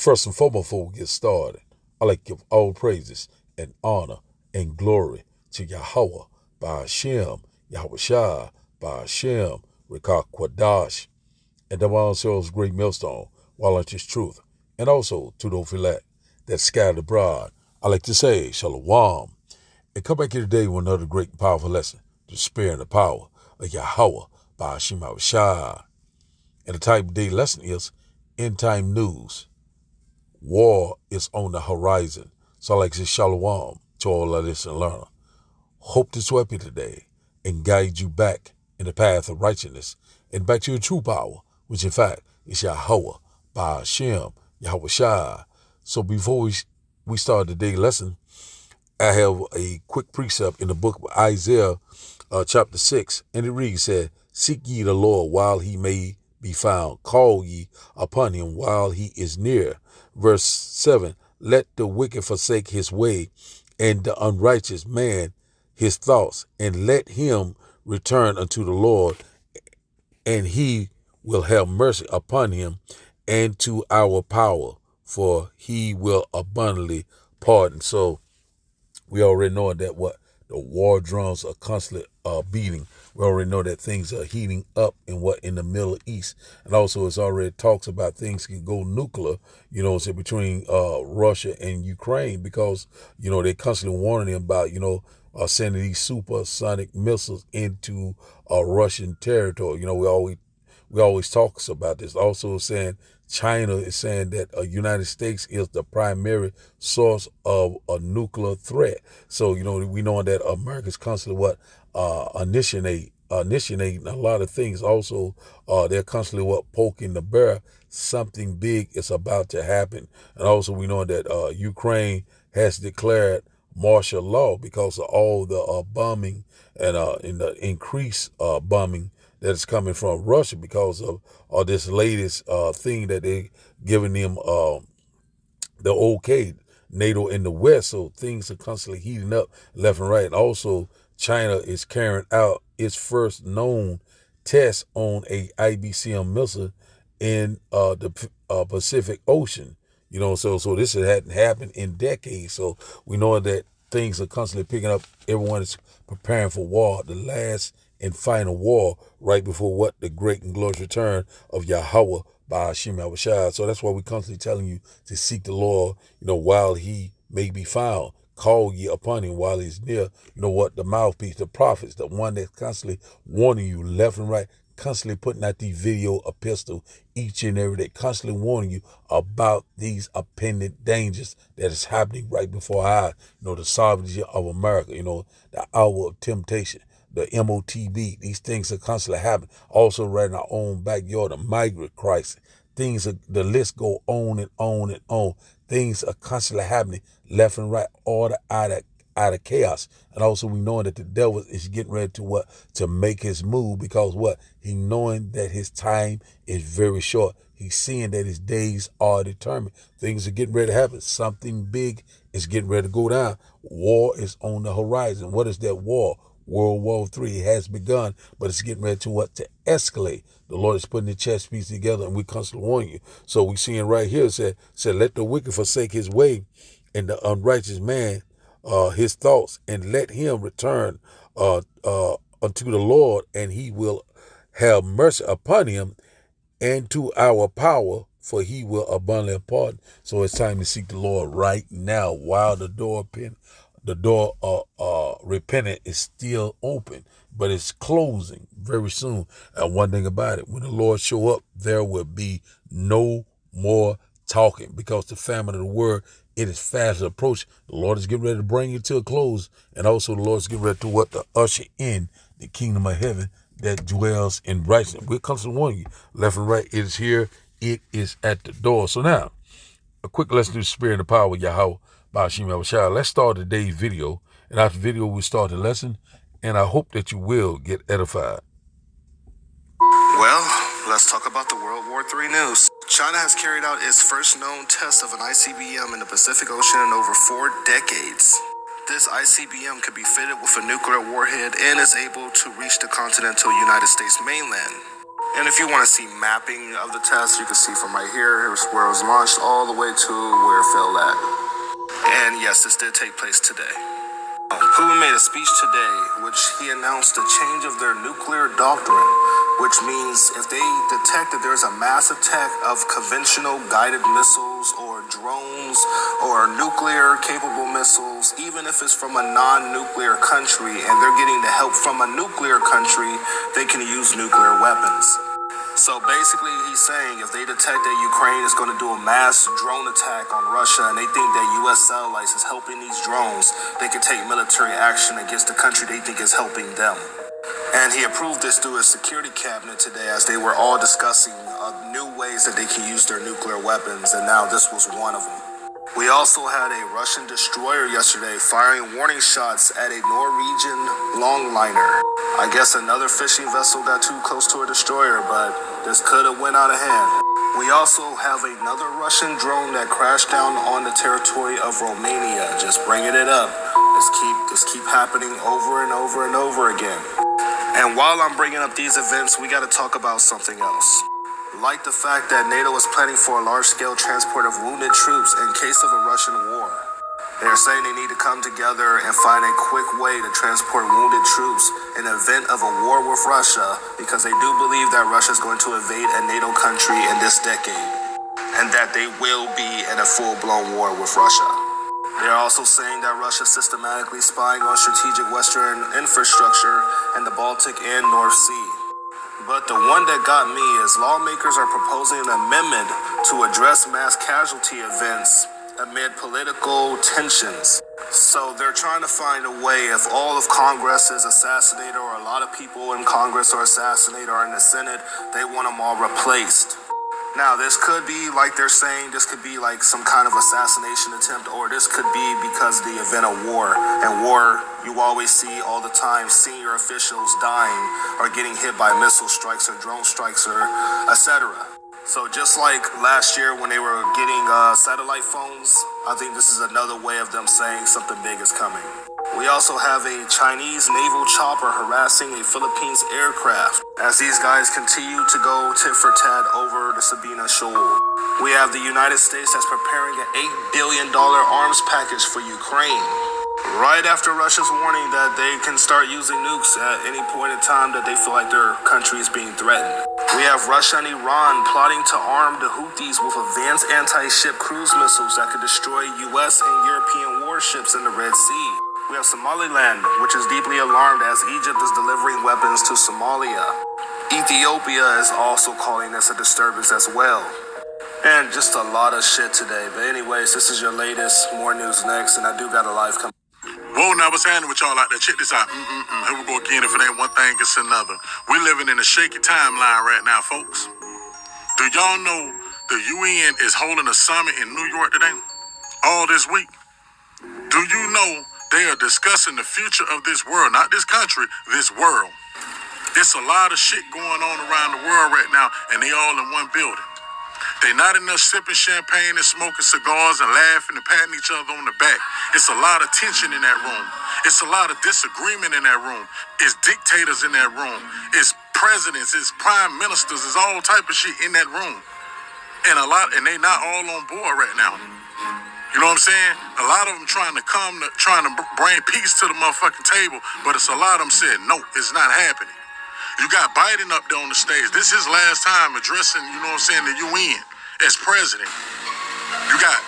First and foremost, before we get started, I like to give all praises and honor and glory to Yahweh by Hashem, Yahweh Shai by Hashem, Rekah Kwadash, and the one ourselves great millstone, while unto his truth, and also to those elect that scattered abroad. I like to say, Shalom, and come back here today with another great and powerful lesson, the spirit and the power of Yahweh by Hashem Yahweh Shai. And the type of day lesson is Endtime news. War is on the horizon. So I like to say shalom to all of this and learner. Hope to sweep you today and guide you back in the path of righteousness and back to your true power, which in fact is Yahweh by Hashem, Yahweh Shai. So before we start the day lesson, I have a quick precept in the book of Isaiah, chapter 6, and it reads, seek ye the Lord while he may be found. Call ye upon him while he is near. Verse 7, let the wicked forsake his way, and the unrighteous man his thoughts, and let him return unto the Lord, and he will have mercy upon him, and to our power, for he will abundantly pardon. So we already know that what the war drums are constantly beating. We already know that things are heating up in the Middle East. And also it's already talks about things can go nuclear, so between Russia and Ukraine, because, they're constantly warning them about, sending these supersonic missiles into Russian territory. We always talks about this. Also saying China is saying that the United States is the primary source of a nuclear threat. So, we know that America's constantly initiating a lot of things. Also, they're constantly poking the bear. Something big is about to happen. And also we know that Ukraine has declared martial law because of all the bombing and in the increased bombing that is coming from Russia because of this latest thing that they giving them the okay, NATO in the West. So things are constantly heating up left and right. And also China is carrying out its first known test on a IBCM missile in the Pacific Ocean. So this hadn't happened in decades. So we know that things are constantly picking up. Everyone is preparing for war, the last and final war, right before the great and glorious return of Yahweh by Hashem Yahweh Shai. So that's why we're constantly telling you to seek the Lord, while he may be found. Call ye upon him while he's near. The mouthpiece, the prophets, the one that's constantly warning you left and right, constantly putting out these video epistle each and every day, constantly warning you about these impending dangers that is happening right before our eyes. The sovereignty of America, the hour of temptation, the MOTB, these things are constantly happening. Also right in our own backyard, the migrant crisis. The list go on and on and on. Things are constantly happening left and right, order out of chaos. And also we knowing that the devil is getting ready to make his move, because he knowing that his time is very short. He's seeing that his days are determined. Things are getting ready to happen. Something big is getting ready to go down. War is on the horizon. What is that war? World War III has begun, but it's getting ready to escalate. The Lord is putting the chess piece together, and we constantly warn you. So we seeing right here, said, let the wicked forsake his way, and the unrighteous man his thoughts, and let him return unto the Lord, and he will have mercy upon him, and to our power, for he will abundantly pardon. So it's time to seek the Lord right now while the door repentant is still open, but it's closing very soon. And one thing about it, when the Lord show up, there will be no more talking, because the famine of the word, it is fast approaching. The Lord is getting ready to bring it to a close, and also the Lord is getting ready to usher in the kingdom of heaven that dwells in righteousness. We're constantly warning you, left and right. It is here. It is at the door. So now, a quick lesson through the spirit and the power of Yahweh by Hashem Yahweh Shai. Let's start today's video, and after the video we start the lesson, and I hope that you will get edified. Well, let's talk about the World War III news. China has carried out its first known test of an ICBM in the Pacific Ocean in over 4 decades. This ICBM could be fitted with a nuclear warhead and is able to reach the continental United States mainland. And if you want to see mapping of the test, you can see from right here, here's where it was launched all the way to where it fell at. And yes, this did take place today. Putin made a speech today, which he announced a change of their nuclear doctrine, which means if they detect that there's a mass attack of conventional guided missiles or drones or nuclear capable missiles, even if it's from a non-nuclear country and they're getting the help from a nuclear country, they can use nuclear weapons. So basically, he's saying if they detect that Ukraine is going to do a mass drone attack on Russia and they think that U.S. satellites is helping these drones, they can take military action against the country they think is helping them. And he approved this through his security cabinet today as they were all discussing new ways that they can use their nuclear weapons, and now this was one of them. We also had a Russian destroyer yesterday firing warning shots at a Norwegian longliner. I guess another fishing vessel got too close to a destroyer, but this could have went out of hand. We also have another Russian drone that crashed down on the territory of Romania. Just bringing it up. This keep happening over and over and over again. And while I'm bringing up these events, we got to talk about something else. Like the fact that NATO is planning for a large-scale transport of wounded troops in case of a Russian war. They're saying they need to come together and find a quick way to transport wounded troops in the event of a war with Russia, because they do believe that Russia is going to invade a NATO country in this decade, and that they will be in a full-blown war with Russia. They're also saying that Russia is systematically spying on strategic Western infrastructure in the Baltic and North Sea. But the one that got me is lawmakers are proposing an amendment to address mass casualty events amid political tensions. So they're trying to find a way, if all of Congress is assassinated or a lot of people in Congress are assassinated or in the Senate, they want them all replaced. Now, this could be, like they're saying, this could be like some kind of assassination attempt, or this could be because of the event of war. And war, you always see all the time senior officials dying or getting hit by missile strikes or drone strikes or etc. So just like last year when they were getting satellite phones, I think this is another way of them saying something big is coming. We also have a Chinese naval chopper harassing a Philippines aircraft as these guys continue to go tit for tat over the Sabina Shoal. We have the United States that's preparing an $8 billion arms package for Ukraine, right after Russia's warning that they can start using nukes at any point in time that they feel like their country is being threatened. We have Russia and Iran plotting to arm the Houthis with advanced anti-ship cruise missiles that could destroy U.S. and European warships in the Red Sea. We have Somaliland, which is deeply alarmed as Egypt is delivering weapons to Somalia. Ethiopia is also calling this a disturbance as well. And just a lot of shit today. But anyways, this is your latest. More news next, and I do got a live coming. Whoa, now what's happening with y'all out there? Check this out. Here we go again. If it ain't one thing, it's another. We're living in a shaky timeline right now, folks. Do y'all know the UN is holding a summit in New York today? All this week. Do you know they are discussing the future of this world, not this country, this world. It's a lot of shit going on around the world right now, and they all in one building. They not enough sipping champagne and smoking cigars and laughing and patting each other on the back. It's a lot of tension in that room. It's a lot of disagreement in that room. It's dictators in that room. It's presidents, it's prime ministers, it's all type of shit in that room. And they not all on board right now. You know what I'm saying? A lot of them trying to bring peace to the motherfucking table, but it's a lot of them said, no, it's not happening. You got Biden up there on the stage. This is his last time addressing, you know what I'm saying, the UN as president. You got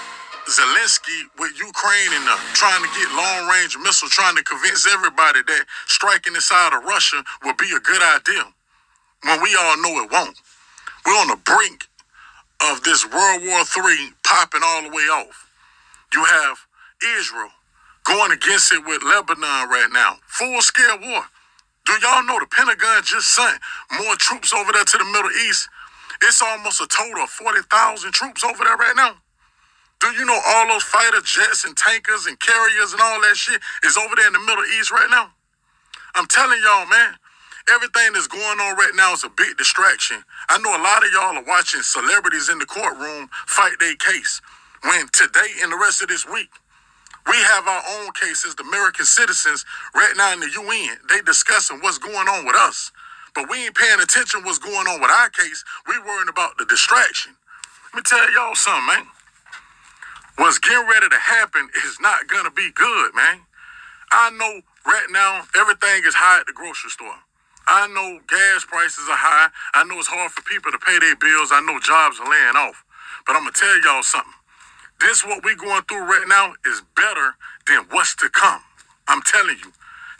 Zelensky with Ukraine and trying to get long-range missiles, trying to convince everybody that striking inside of Russia would be a good idea, when we all know it won't. We're on the brink of this World War III popping all the way off. You have Israel going against it with Lebanon right now. Full-scale war. Do y'all know the Pentagon just sent more troops over there to the Middle East? It's almost a total of 40,000 troops over there right now. Do you know all those fighter jets and tankers and carriers and all that shit is over there in the Middle East right now? I'm telling y'all, man, everything that's going on right now is a big distraction. I know a lot of y'all are watching celebrities in the courtroom fight their case. When today and the rest of this week, we have our own cases, the American citizens, right now in the UN. They discussing what's going on with us But we ain't paying attention what's going on with our case. We worrying about the distraction. Let me tell y'all something, man. What's getting ready to happen is not gonna be good, man. I know right now everything is high at the grocery store. I know gas prices are high. I know it's hard for people to pay their bills. I know jobs are laying off. But I'm gonna tell y'all something. This what we going through right now is better than what's to come. I'm telling you.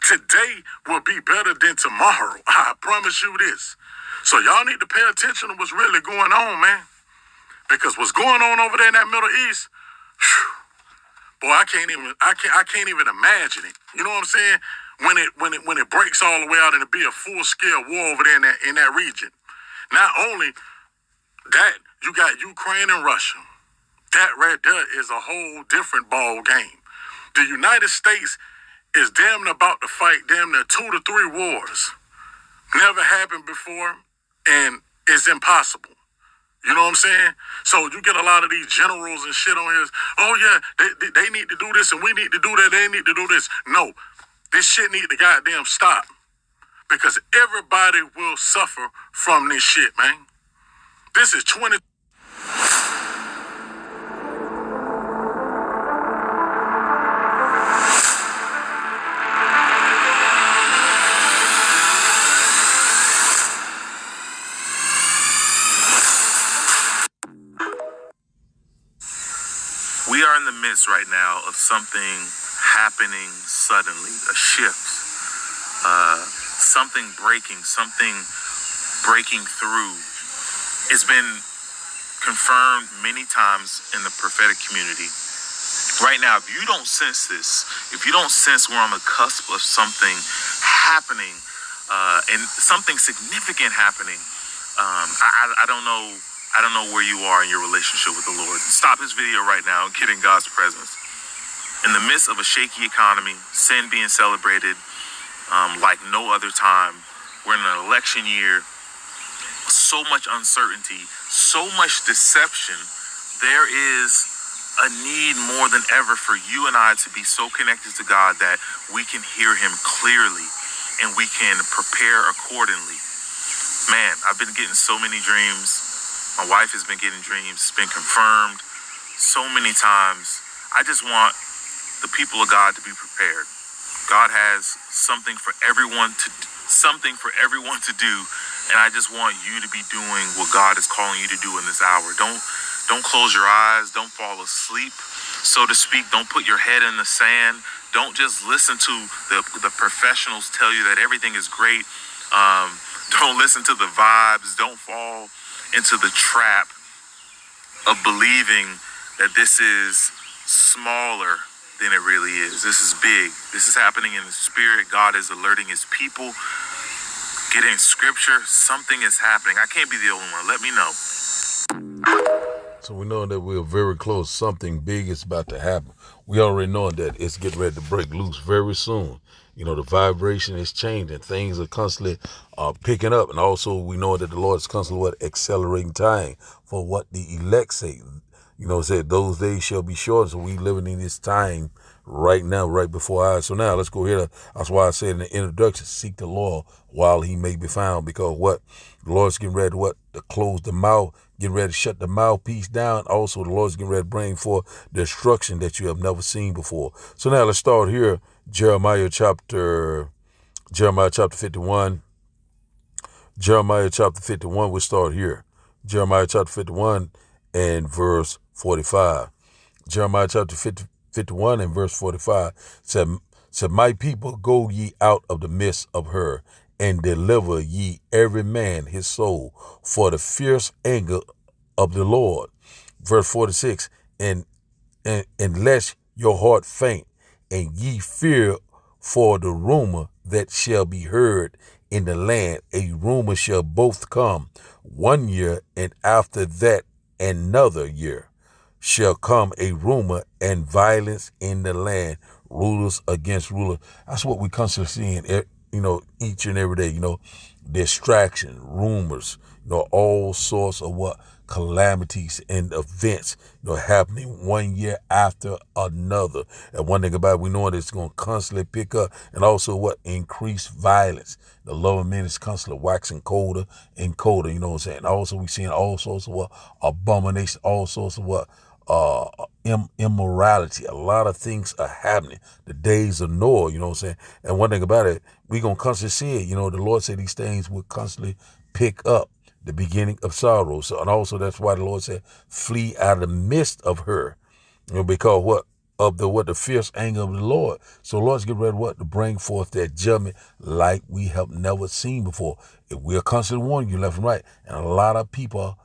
Today will be better than tomorrow. I promise you this. So y'all need to pay attention to what's really going on, man. Because what's going on over there in that Middle East, whew, boy, I can't even imagine it. You know what I'm saying? When it breaks all the way out and it be a full-scale war over there in that region. Not only that, you got Ukraine and Russia. That right there is a whole different ball game. The United States is damn near about to fight damn near 2 to 3 wars. Never happened before, and it's impossible. You know what I'm saying? So you get a lot of these generals and shit on here. Oh yeah, they need to do this and we need to do that. They need to do this. No, this shit need to goddamn stop. Because everybody will suffer from this shit, man. This is 20. We are in the midst right now of something happening suddenly, a shift, something breaking through. It's been confirmed many times in the prophetic community. Right now, if you don't sense this, if you don't sense we're on the cusp of something happening, and something significant happening, I don't know. I don't know where you are in your relationship with the Lord. Stop this video right now and get in God's presence. In the midst of a shaky economy, sin being celebrated like no other time, we're in an election year, so much uncertainty, so much deception. There is a need more than ever for you and I to be so connected to God that we can hear him clearly and we can prepare accordingly. Man, I've been getting so many dreams. My wife has been getting dreams. It's been confirmed so many times. I just want the people of God to be prepared. God has something for everyone to do, and I just want you to be doing what God is calling you to do in this hour. Don't close your eyes. Don't fall asleep, so to speak. Don't put your head in the sand. Don't just listen to the professionals tell you that everything is great. Don't listen to the vibes. Don't fall into the trap of believing that this is smaller than it really is. This is big. This is happening in the spirit. God is alerting his people. Get in scripture. Something is happening. I can't be the only one. Let me know. So we know that we're very close. Something big is about to happen. We already know that it's getting ready to break loose very soon. You know, the vibration is changing. Things are constantly picking up. And also we know that the Lord is constantly accelerating time for what the elect say. You know, said those days shall be short. So we living in this time right now, right before our eyes. So now let's go here. That's why I said in the introduction, seek the Lord while he may be found. Because what? The Lord's getting ready to close the mouth, getting ready to shut the mouthpiece down. Also, the Lord's getting ready to bring forth destruction that you have never seen before. So now let's start here. Jeremiah chapter 51. Jeremiah chapter 51, we'll start here. Jeremiah chapter 51 and verse 45. Jeremiah chapter 51 and verse 45 said, my people, go ye out of the midst of her, and deliver ye every man his soul for the fierce anger of the Lord. Verse 46, and lest your heart faint, and ye fear for the rumor that shall be heard in the land. A rumor shall both come 1 year, and after that another year shall come a rumor and violence in the land, rulers against rulers. That's what we constantly seeing, you know, each and every day, you know, distraction, rumors, you know, all sorts of what calamities and events, happening one year after another. And one thing about it, we know that it's going to constantly pick up, and also what? Increased violence. The love of men is constantly waxing colder and colder, you know what I'm saying? Also, we seeing all sorts of what? Abomination, all sorts of what? Immorality. A lot of things are happening. The days of Noah, you know what I'm saying? And one thing about it, we going to constantly see it. The Lord said these things will constantly pick up, the beginning of sorrow. So, and also that's why the Lord said, flee out of the midst of her. Because what? Of the fierce anger of the Lord. So the Lord's getting ready to bring forth that judgment like we have never seen before. If we're constantly warning you left and right. And a lot of people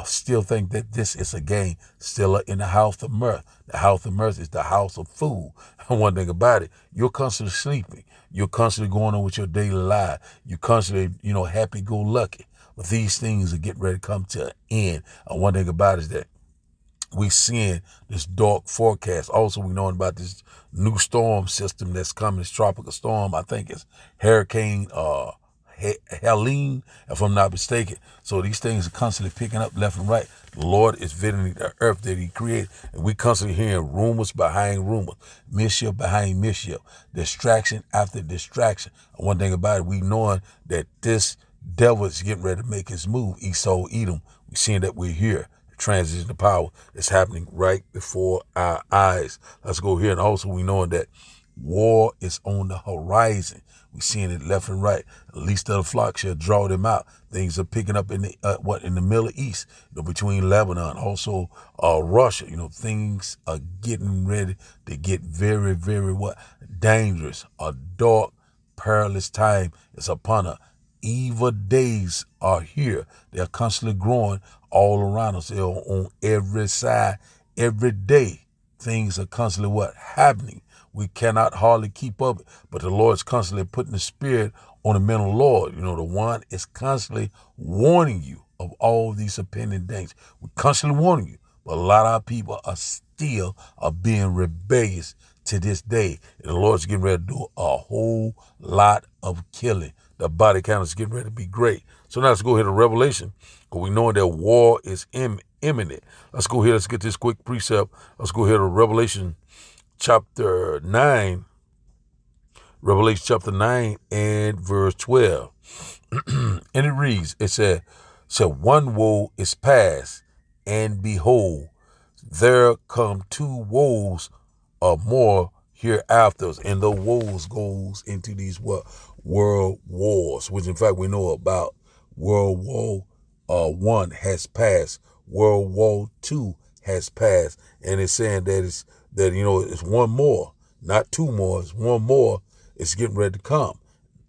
still think that this is a game, still in the house of mirth. The house of mirth is the house of food. And one thing about it, you're constantly sleeping. You're constantly going on with your daily life. You're constantly, happy-go-lucky. But these things are getting ready to come to an end. And one thing about it is that we seeing this dark forecast. Also, we knowing about this new storm system that's coming, this tropical storm. I think it's Hurricane Helene, if I'm not mistaken. So these things are constantly picking up left and right. The Lord is visiting the earth that he created. And we constantly hearing rumors behind rumors, mischief behind mischief, distraction after distraction. And one thing about it, we knowing that this devil is getting ready to make his move. Esau, Edom. We seeing that we're here. Transition of power is happening right before our eyes. Let's go here. And also we knowing that war is on the horizon. We seeing it left and right. At least the flock shall draw them out. Things are picking up in the in the Middle East, between Lebanon, also Russia. Things are getting ready to get very, very dangerous. A dark, perilous time is upon us. Evil days are here. They're constantly growing all around us. They're on every side, every day. Things are constantly happening. We cannot hardly keep up, but the Lord's constantly putting the spirit on the men of the Lord. The one is constantly warning you of all these impending things. We're constantly warning you, but a lot of our people are still being rebellious to this day. And the Lord's getting ready to do a whole lot of killing. The body count is getting ready to be great. So now let's go here to Revelation, because we know that war is imminent. Let's go here. Let's get this quick precept. Let's go here to Revelation chapter 9. Revelation chapter 9 and verse 12. And it reads, it said, one woe is past, and behold, there come two woes or more hereafter. And the woes goes into these world wars, which in fact we know about. World War One has passed. World War II has passed. And it's saying that it's one more, not two more, it's one more. It's getting ready to come.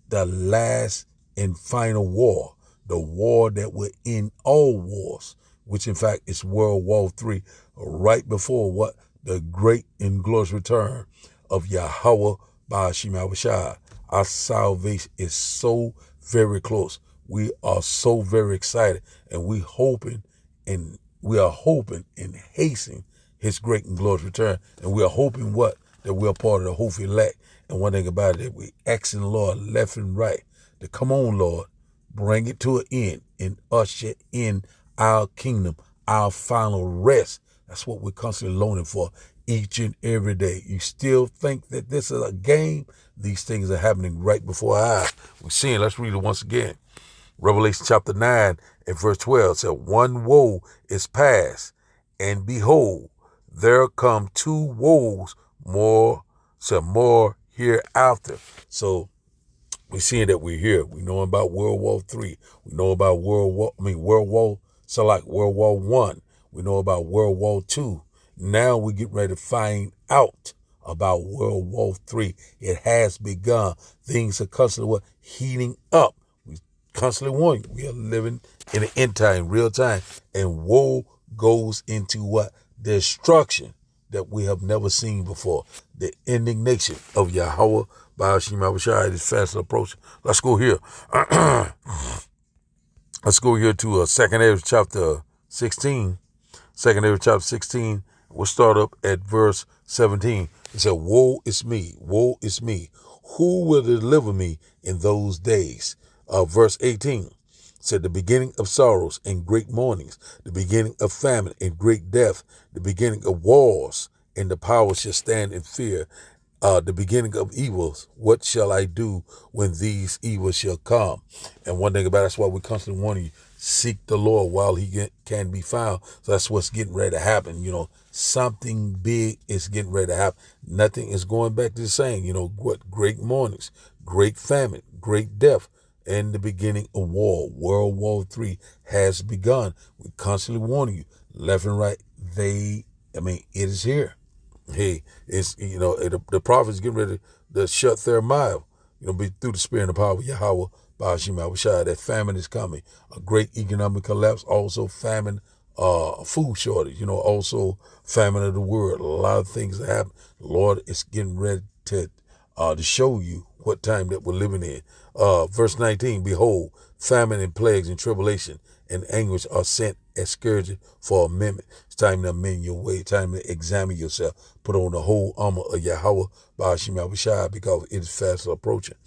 The last and final war, the war that will end all wars, which in fact is World War III, right before the great and glorious return of Yahweh Ba'ashim Abishai. Our salvation is so very close. We are so very excited, and we are hoping and hastening his great and glorious return. And we are hoping that we are part of the hopeful elect. And one thing about it, that we asking the Lord left and right to come on, Lord, bring it to an end and usher in our kingdom, our final rest. That's what we're constantly longing for each and every day. You still think that this is a game? These things are happening right before our eyes. We're seeing, let's read it once again. Revelation chapter 9 and verse 12 said, one woe is past, and behold, there come two woes more hereafter. So we're seeing that we're here. We know about World War III. We know about World War One. We know about World War II. Now we get ready to find out about World War III. It has begun. Things are constantly heating up. We constantly warning you. We are living in an end time, real time. And woe goes into destruction that we have never seen before. The indignation of Yahweh Ba'ashim Abishai is fast approaching. Let's go here. Let's go here to 2nd Ezra chapter 16. 2nd Ezra chapter 16. We'll start up at verse 17. It said, woe is me, woe is me. Who will deliver me in those days? Verse 18. said the beginning of sorrows and great mournings, the beginning of famine and great death, the beginning of wars, and the power shall stand in fear. The beginning of evils. What shall I do when these evils shall come? And one thing about it, that's why we constantly warn you, seek the Lord while he can be found. So that's what's getting ready to happen. Something big is getting ready to happen. Nothing is going back to the same. What? Great mournings, great famine, great death, and the beginning of war. World War III has begun. We constantly warning you, left and right. It is here. Hey, it's the prophets getting ready to shut their mouth. Be through the spirit and the power of Yahweh, Ba'ashim Abishai. That famine is coming. A great economic collapse. Also famine, food shortage. Also famine of the world. A lot of things that happen. The Lord is getting ready to show you what time that we're living in. Verse 19. Behold, famine and plagues and tribulation and anguish are sent as scourging for amendment. It's time to amend your way. Time to examine yourself. Put on the whole armor of Yahweh, Ba'ashim Abishai, because it is fast approaching.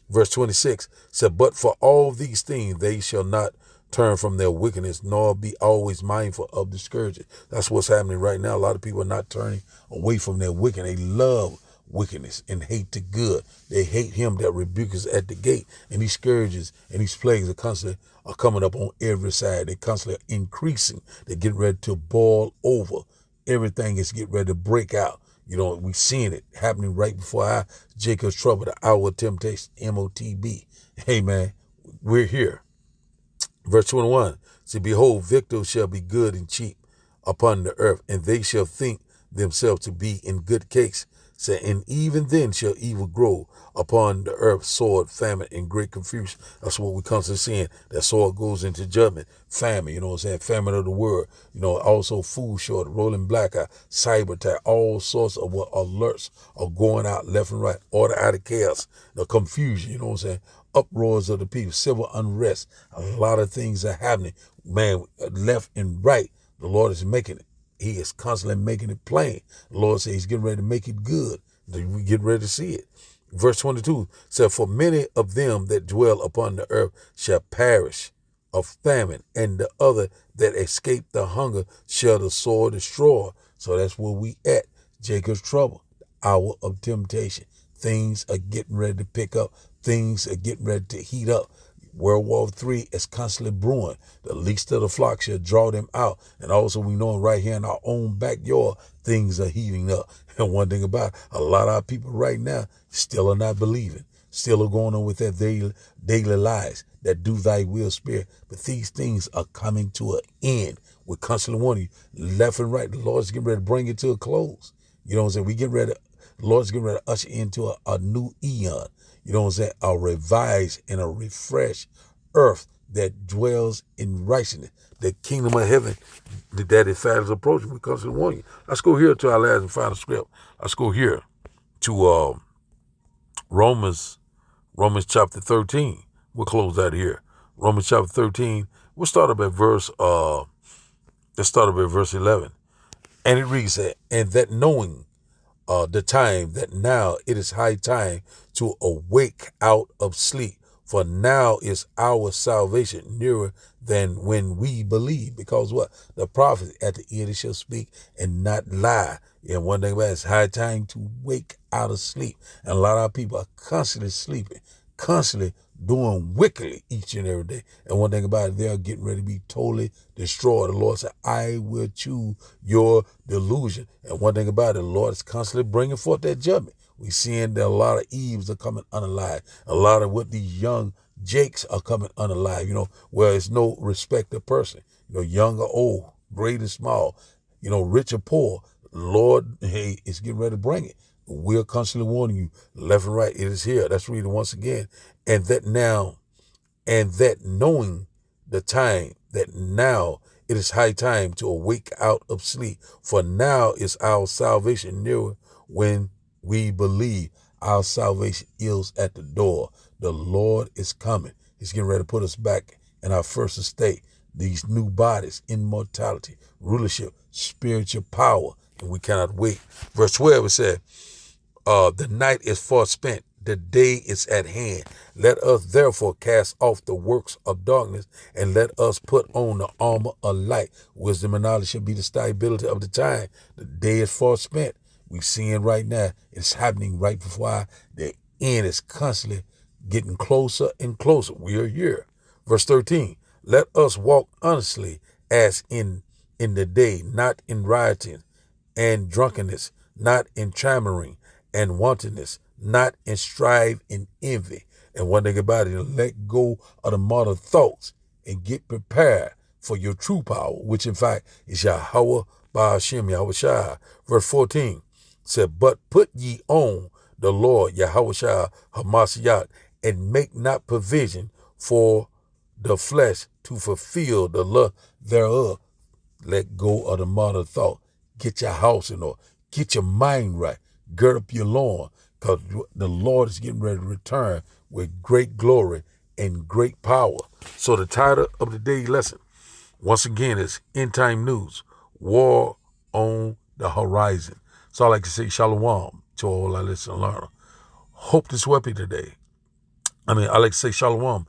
Verse 26 said, but for all these things they shall not turn from their wickedness, nor be always mindful of the scourging. That's what's happening right now. A lot of people are not turning away from their wickedness. They love wickedness and hate the good. They hate him that rebukes at the gate. And these scourges and these plagues are coming up on every side. They're constantly increasing. They're getting ready to boil over. Everything is getting ready to break out. We're seeing it happening right before our Jacob's trouble, the hour of temptation, MOTB. Hey, man, we're here. Verse 21, see, behold, victuals shall be good and cheap upon the earth, and they shall think themselves to be in good case. Say, and even then shall evil grow upon the earth, sword, famine, and great confusion. That's what we constantly seeing. That sword goes into judgment, famine, famine of the world. Also food short, rolling blackout, cyber attack, all sorts of alerts are going out left and right, order out of chaos, the confusion, uproars of the people, civil unrest. A lot of things are happening, man, left and right. The Lord is making it. He is constantly making it plain. The Lord says he's getting ready to make it good. We get ready to see it. Verse 22 said, for many of them that dwell upon the earth shall perish of famine, and the other that escape the hunger shall the sword destroy. So that's where we at. Jacob's trouble, the hour of temptation. Things are getting ready to pick up. Things are getting ready to heat up. World War III is constantly brewing. The least of the flock shall draw them out. And also we know right here in our own backyard, things are heating up. And one thing about it, a lot of our people right now still are not believing. Still are going on with their daily lives. That do thy will, Spirit. But these things are coming to an end. We're constantly warning you, left and right. The Lord's getting ready to bring it to a close. You know what I'm saying? The Lord's getting ready to usher into a new eon. You know what I'm saying? A revised and a refreshed earth that dwells in righteousness. The kingdom of heaven that is fast approaching. We constantly warn you. Let's go here to our last and final script. Let's go here to Romans chapter 13. We'll close out here. Romans chapter 13. We'll start up at verse 11. And it reads that, and that knowing the time, that now it is high time to awake out of sleep. For now is our salvation nearer than when we believe. Because what? The prophet at the end shall speak and not lie. And one thing about it, it's high time to wake out of sleep. And a lot of people are constantly sleeping, constantly doing wickedly each and every day. And one thing about it, they're getting ready to be totally destroyed. The Lord said, I will choose your delusion. And one thing about it, the Lord is constantly bringing forth that judgment. We're seeing that a lot of Eves are coming unalive. A lot of what these young Jakes are coming unalive, where it's no respect of person, young or old, great and small, rich or poor. Lord, hey, it's getting ready to bring it. We're constantly warning you, left and right, it is here. Let's read it once again. And that knowing the time, that now it is high time to awake out of sleep. For now is our salvation nearer when we believe. Our salvation is at the door. The Lord is coming. He's getting ready to put us back in our first estate. These new bodies, immortality, rulership, spiritual power, and we cannot wait. Verse 12, it said, the night is far spent, the day is at hand. Let us therefore cast off the works of darkness, and let us put on the armor of light. Wisdom and knowledge should be the stability of the time. The day is far spent. We seeing right now, it's happening right before the end is constantly getting closer and closer. We are here. Verse 13, let us walk honestly as in the day, not in rioting and drunkenness, not in clamoring and wantonness, not in strife and envy. And one thing about it, let go of the modern thoughts and get prepared for your true power, which in fact is Yahweh Ba'ashem, Yahweh Shai. Verse 14 said, but put ye on the Lord Yahweh Shai Hamashiach, and make not provision for the flesh to fulfill the lust thereof. Let go of the modern thought. Get your house in order. Get your mind right. Gird up your loin, because the Lord is getting ready to return with great glory and great power. So the title of the day lesson, once again, is End Time News, War on the Horizon. So I like to say shalom to all our listeners and learners. Hope this will be today. I like to say shalom.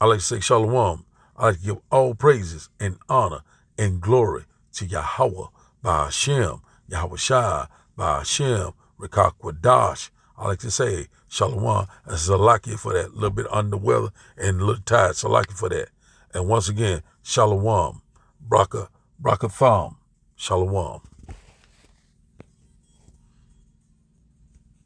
I like to say shalom. I like to give all praises and honor and glory to Yahweh Ba'ashem, Yahweh Shai Ba'ashem, Rekah Kwadash. I like to say shalom and Salakia for that. A little bit under the weather and a little tired. Salakia for that. And once again, shalom. Braka Tham. Shalom.